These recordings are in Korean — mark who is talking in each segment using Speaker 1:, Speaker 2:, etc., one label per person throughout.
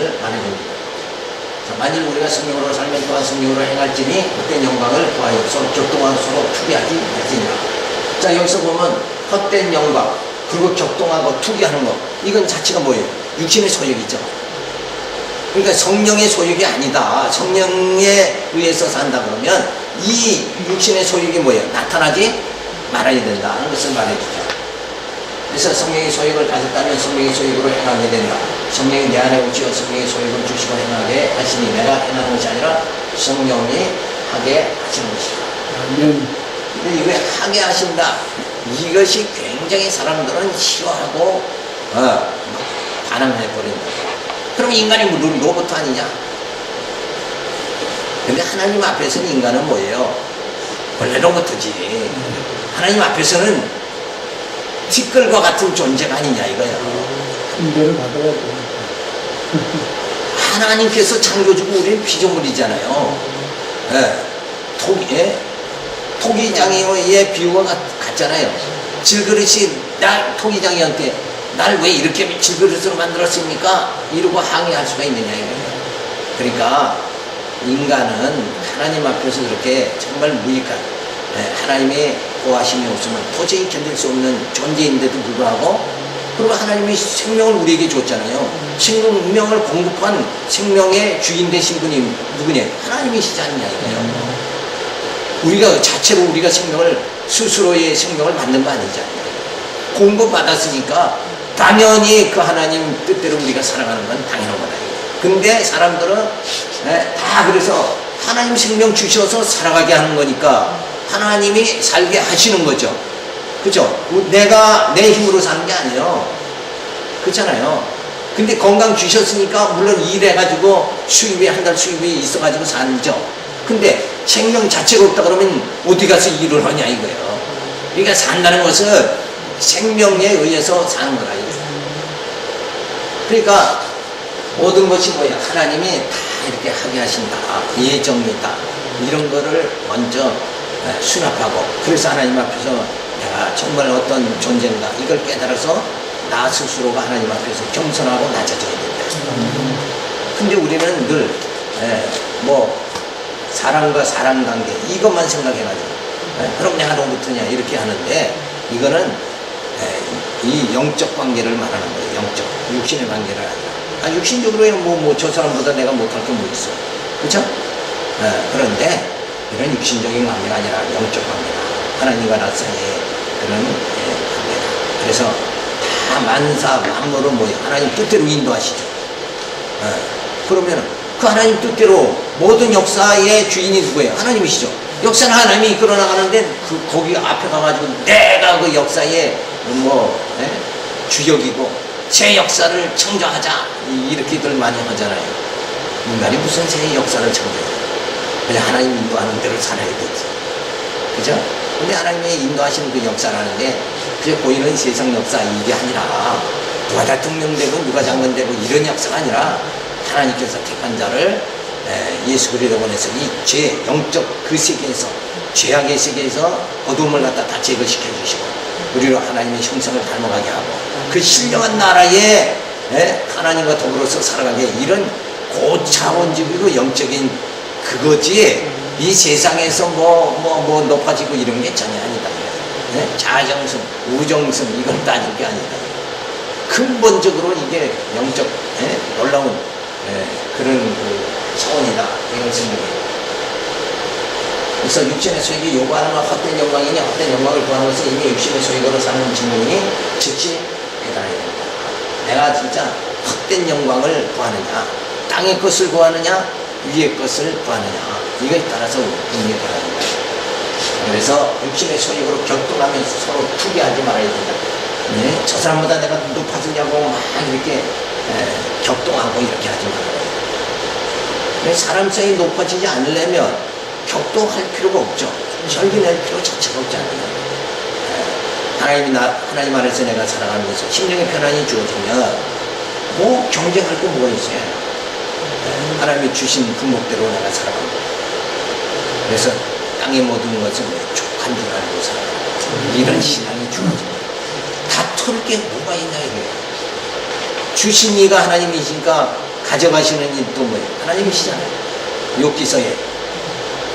Speaker 1: 것을 말해줍니다. 자, 만일 우리가 성령으로 살면 또한 성령으로 행할지니 헛된 영광을 구하여 서로 격동하고 서로 투기하지 말지니라. 자, 여기서 보면 헛된 영광 그리고 격동하고 투기하는 것, 이건 자체가 뭐예요? 육신의 소욕이죠. 그러니까 성령의 소욕이 아니다. 성령에 의해서 산다 그러면 이 육신의 소욕이 뭐예요? 나타나지 말아야 된다 하는 것을 말해주죠. 그래서 성령의 소욕을 가졌다면 성령의 소욕으로 행하게 된다. 성령이 내 안에 오시어 성령의 소욕을 주시고 행하게 하시니 내가 행하는 것이 아니라 성령이 하게 하시는 것이다. 근데 이거 하게 하신다, 이것이 굉장히 사람들은 싫어하고 반항해버린다. 그럼 인간이 무슨 로봇 아니냐? 근데 하나님 앞에서는 인간은 뭐예요? 원래 로봇이지. 하나님 앞에서는 티끌과 같은 존재가 아니냐 이거야.
Speaker 2: 인대를 받아야 돼.
Speaker 1: 하나님께서 창조주고 우리는 피조물이잖아요. 토기장의 비유가 같잖아요. 질그릇이 토기장이한테 날 왜 이렇게 질그릇으로 만들었습니까? 이러고 항의할 수가 있느냐 이거예요. 그러니까 인간은 하나님 앞에서 그렇게 정말 무익한, 하나님의 보호하심이 없으면 도저히 견딜 수 없는 존재인데도 불구하고, 그리고 하나님이 생명을 우리에게 줬잖아요. 생명을 공급한 생명의 주인 되신 분이 누구냐? 하나님이시지 않냐 이거예요. 우리가 자체로 우리가 생명을, 스스로의 생명을 만든 거 아니잖아요. 공급받았으니까 당연히 그 하나님 뜻대로 우리가 살아가는 건 당연한 거다. 근데 사람들은 다 그래서 하나님 생명 주셔서 살아가게 하는 거니까 하나님이 살게 하시는 거죠. 그죠? 내가 내 힘으로 사는 게 아니에요. 그렇잖아요. 근데 건강 주셨으니까 물론 일해가지고 수입이 한 달 수입이 있어가지고 사는죠. 근데 생명 자체가 없다 그러면 어디 가서 일을 하냐 이거예요. 그러니까 산다는 것은 생명에 의해서 사는 거라 이거예요. 그러니까 모든 것이 뭐야? 하나님이 다 이렇게 하게 하신다. 예정이다. 이런 거를 먼저 수납하고, 그래서 하나님 앞에서 내가 정말 어떤 존재인가 이걸 깨달아서 나 스스로가 하나님 앞에서 겸손하고 낮아져야 된다. 근데 우리는 늘 사람과 사람 관계 이것만 생각해가지고 그럼 내가 너무부터냐 이렇게 하는데, 이거는 이 영적 관계를 말하는 거예요. 영적, 육신의 관계를 아니라. 육신적으로 저 사람보다 내가 못할 게 뭐 있어. 그쵸? 그런데 이런 육신적인 관계가 아니라 영적 관계다. 하나님과 나 사이의 그런 관계다. 그래서 다 만사 만물은 뭐예요? 하나님 뜻대로 인도하시죠. 그러면 그 하나님 뜻대로 모든 역사의 주인이 누구예요? 하나님이시죠. 역사는 하나님이 이끌어 나가는데 거기 앞에 가가지고 내가 그 역사의 주역이고 새 역사를 창조하자 이렇게들 많이 하잖아요. 인간이 무슨 새 역사를 창조해요? 그냥 하나님 인도하는 대로 살아야 되지. 그죠? 근데 하나님이 인도하시는 그 역사라는 게 그게 보이는 세상 역사 이게 아니라 누가 대통령 되고 누가 장관 되고 이런 역사가 아니라 하나님께서 택한 자를 예수 그리스도 보내서 이 죄, 영적 그 세계에서, 죄악의 세계에서 어둠을 갖다 다 제거시켜 주시고 우리로 하나님의 형상을 닮아가게 하고 그 신령한 나라에 하나님과 더불어서 살아가게, 이런 고차원적이고 영적인 그거지 이 세상에서 높아지고 이런 게 전혀 아니다. 자정성, 우정성 이걸 따질 게 아니다. 근본적으로 이게 영적 놀라운 그런 그 차원이다 이걸 생각해요. 그래서 육신의 소욕이 요구하는 건 헛된 영광이니 헛된 영광을 구하는 것은 이미 육신의 소욕으로 사는 증거이니 즉시 깨달아야 된다. 내가 진짜 헛된 영광을 구하느냐, 땅의 것을 구하느냐, 위의 것을 구하느냐, 이거에 따라서 의미가 다릅니다. 그래서 육신의 소욕으로 격동하면서 서로 투기하지 말아야 된다. 저 사람보다 내가 높아지냐고 막 이렇게 격동하고 이렇게 하지 말아야 된다. 사람성이 높아지지 않으려면 격동할 필요가 없죠. 절기 낼 필요 자체가 없지 않느냐. 하나님 안에서 내가 살아가면서 심령의 편안이 주어지면 경쟁할 거 뭐가 있어요. 하나님이 주신 분목대로 내가 살아갑니다. 그래서 땅의 모든 것은 족한 줄 알고 살아갑니다. 이런 신앙이 주어집니다. 다툴 게 뭐가 있냐 이거예요. 주신 이가 하나님이시니까 가져가시는 일 또 뭐예요? 하나님이시잖아요. 욥기서에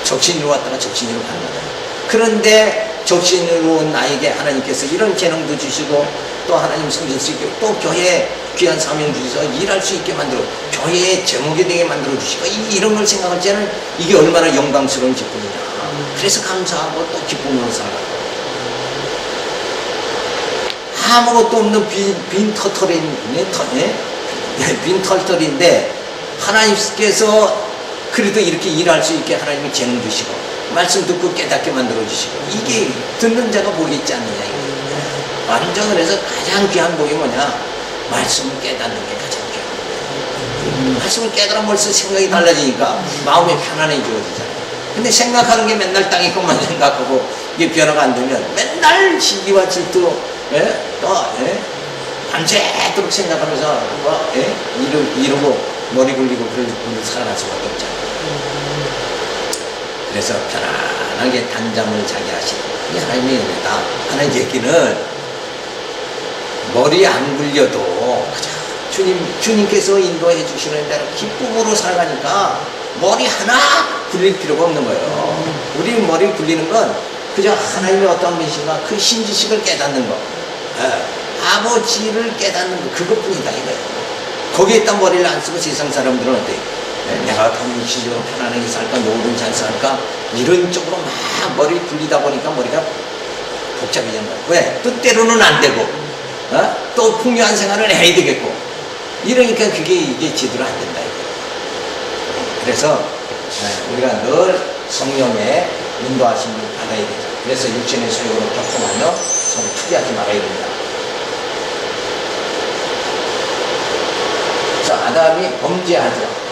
Speaker 1: 적신으로 왔다가 적신으로 가는 거다. 그런데 적신으로 온 나에게 하나님께서 이런 재능도 주시고 또 하나님 섬길 수 있게 또 교회에 귀한 사명 주셔서 일할 수 있게 만들어 교회의 제목이 되게 만들어 주시고 이런 걸 생각할 때는 이게 얼마나 영광스러운 기쁨이냐. 그래서 감사하고 또 기쁨으로 살아가고 아무것도 없는 빈 털털인데 하나님께서 그래도 이렇게 일할 수 있게 하나님이 재능 주시고 말씀 듣고 깨닫게 만들어 주시고 이게 듣는 자가 복이 있지 않느냐 이거. 완전 그래서 가장 귀한 복이 뭐냐? 말씀을 깨닫는 게 가장 귀한 거예요. 말씀을 깨달으면 벌써 생각이 달라지니까 마음이 편안해지잖아요. 근데 생각하는 게 맨날 땅에 것만 생각하고 이게 변화가 안 되면 맨날 시기와 질투 밤새도록 생각하면서 이러고 머리 굴리고 그런 살아갈 수밖에 없잖아요. 그래서 편안하게 단잠을 자게 하시는 이 하나님의 은혜다 하는 얘기는 머리 안 굴려도 주님께서 인도해 주시는 대로 기쁨으로 살아가니까 머리 하나 굴릴 필요가 없는 거예요. 우리 머리 굴리는 건 그저 하나님의 어떤 분이신가 그 신지식을 깨닫는 거, 아버지를 깨닫는 거 그것뿐이다 이거예요. 거기에다 머리를 안 쓰고 세상 사람들은 어때? 내가 더 물질적으로 편안하게 살까, 노후를 잘 살까, 이런 쪽으로 막 머리를 굴리다 보니까 머리가 복잡해지는 거야. 왜? 또 때로는 안 되고, 또 풍요한 생활을 해야 되겠고, 이러니까 이게 제대로 안 된다. 그래서 우리가 늘 성령의 인도하심을 받아야 되죠. 그래서 육신의 소욕으로 격동하며 서로 투기하지 말아야 된다. 그래서 아담이 범죄하죠.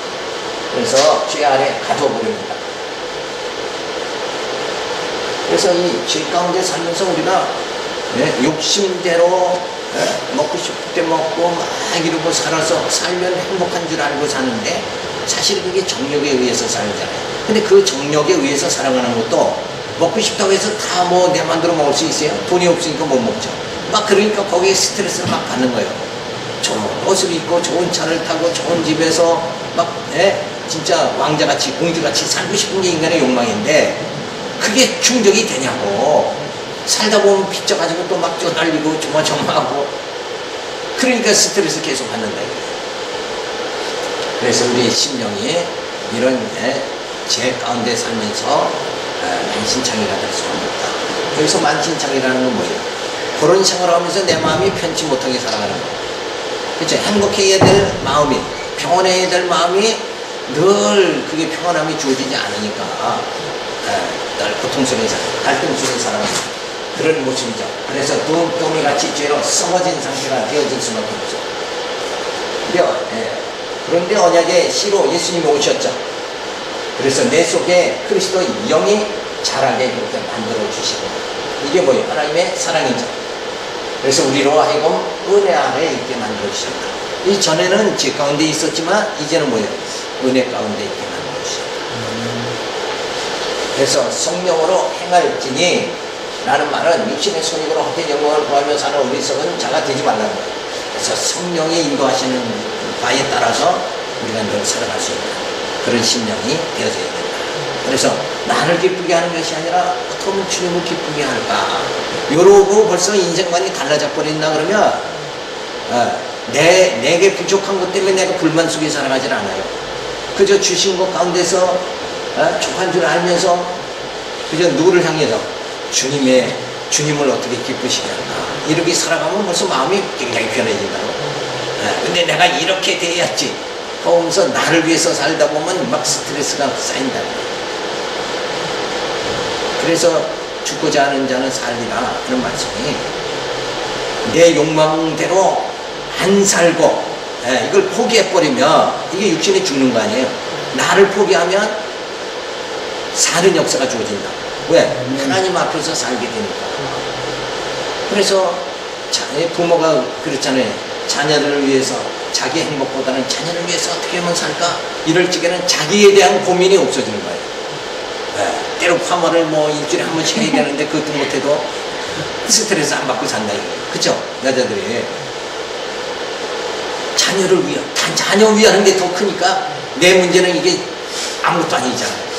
Speaker 1: 그래서 죄 아래 가둬버립니다. 그래서 이 죄 가운데 살면서 우리가 욕심대로 먹고 싶을 때 먹고 막 이러고 살면 행복한 줄 알고 사는데 사실 그게 정욕에 의해서 살잖아요. 근데 그 정욕에 의해서 살아가는 것도 먹고 싶다고 해서 다 뭐 내 맘대로 먹을 수 있어요? 돈이 없으니까 못 먹죠. 막 그러니까 거기에 스트레스를 막 받는 거예요. 좋은 옷을 입고 좋은 차를 타고 좋은 집에서 막 진짜 왕자같이 공주같이 살고 싶은 게 인간의 욕망인데 그게 충족이 되냐고. 살다 보면 빚져가지고 또 막 쪼달리고 조마조마하고 그러니까 스트레스 계속 받는다. 그래서 우리 심령이 이런 죄 가운데 살면서 만신창이가 될 수가 없다. 여기서 만신창이라는 건 뭐예요? 그런 생활을 하면서 내 마음이 편치 못하게 살아가는 거예요. 그렇죠? 행복해야 될 마음이, 평온해야 될 마음이 늘 그게 평안함이 주어지지 않으니까 늘 고통스러운 사람, 갈등스러운 사람 그런 모습이죠. 그래서 도미같이 죄로 썩어진 상태가 되어질 수밖에 없죠. 그런데 언약의 씨로 예수님이 오셨죠. 그래서 내 속에 그리스도 영이 자라게 그렇게 만들어 주시고 이게 뭐예요? 하나님의 사랑이죠. 그래서 우리로 하여금 은혜 안에 있게 만들어 주셨다. 이 전에는 죄 가운데 있었지만 이제는 뭐예요? 은혜 가운데 있게 만들어 주셨다. 그래서 성령으로 행할지니 라는 말은 육신의 손익으로 헛된 영광을 구하며 사는 어리석은 자가 되지 말라는 거예요. 그래서 성령이 인도하시는 바에 따라서 우리가 늘 살아갈 수 있는 그런 심령이 되어져야 된다. 그래서 나를 기쁘게 하는 것이 아니라 어떻게 주님을 기쁘게 할까? 이러고 벌써 인생관이 달라져 버린다 그러면 내게 부족한 것 때문에 내가 불만 속에 살아가질 않아요. 그저 주신 것 가운데서 족한 줄 알면서 그저 누구를 향해서 주님을 어떻게 기쁘시게 할까? 이렇게 살아가면 벌써 마음이 굉장히 편해진다고. 근데 내가 이렇게 돼야지 하면서 나를 위해서 살다 보면 막 스트레스가 쌓인다. 그래서 죽고자 하는 자는 살리라 그런 말씀이 내 욕망대로 안 살고 이걸 포기해버리면 이게 육신이 죽는 거 아니에요. 나를 포기하면 사는 역사가 주어진다. 왜? 하나님 앞에서 살게 되니까. 그래서 부모가 그렇잖아요. 자녀를 위해서 자기 행복보다는 자녀를 위해서 어떻게 하면 살까? 이럴 적에는 자기에 대한 고민이 없어지는 거예요. 때로 파마를 뭐 일주일에 한 번씩 해야 되는데 그것도 못해도 스트레스 안 받고 산다 이거예요. 그쵸? 여자들이 자녀를 위하, 자녀 위하는 게 더 크니까 내 문제는 이게 아무것도 아니잖아요.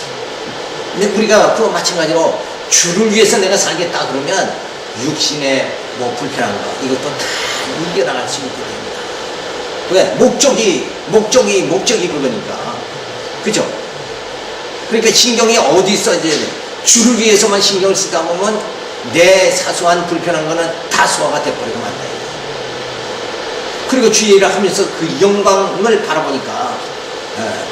Speaker 1: 근데 우리가 그거 마찬가지로 주를 위해서 내가 살겠다 그러면 육신의 뭐 불편한 거 이것도 다 이겨나갈 수 있게 됩니다. 왜? 목적이 그거니까. 그죠? 그러니까 신경이 어디 있어야 돼? 주를 위해서만 신경을 쓰다 보면 내 사소한 불편한 거는 다 소화가 돼버리고 만다. 그리고 주의 일을 하면서 그 영광을 바라보니까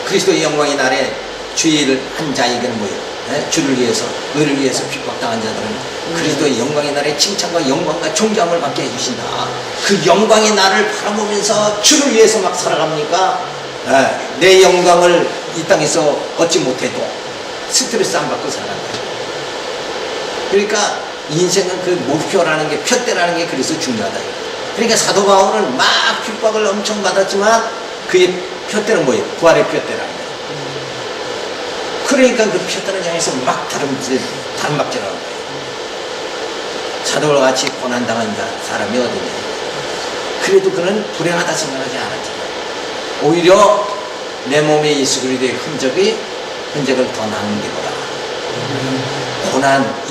Speaker 1: 그리스도의 영광의 날에 주의 일을 한 자에게는 뭐예요? 주를 위해서, 의를 위해서 핍박당한 자들은 그리스도의 영광의 날에 칭찬과 영광과 존경을 받게 해주신다. 그 영광의 날을 바라보면서 주를 위해서 막 살아갑니까? 내 영광을 이 땅에서 얻지 못해도 스트레스 안 받고 살아간다. 그러니까 인생은 그 목표라는 게, 표대라는 게 그래서 중요하다. 그러니까 사도 바울은 막 핍박을 엄청 받았지만 그의 표대는 뭐예요? 부활의 표대라는 거예요. 그러니까 그 표대를 향해서 막 다름박질하는 거예요. 사도와 같이 고난당한 사람이 어디냐. 그래도 그는 불행하다 생각하지 않았잖아요. 오히려 내 몸에 예수 그리스도의 흔적을 더 남기보다 고난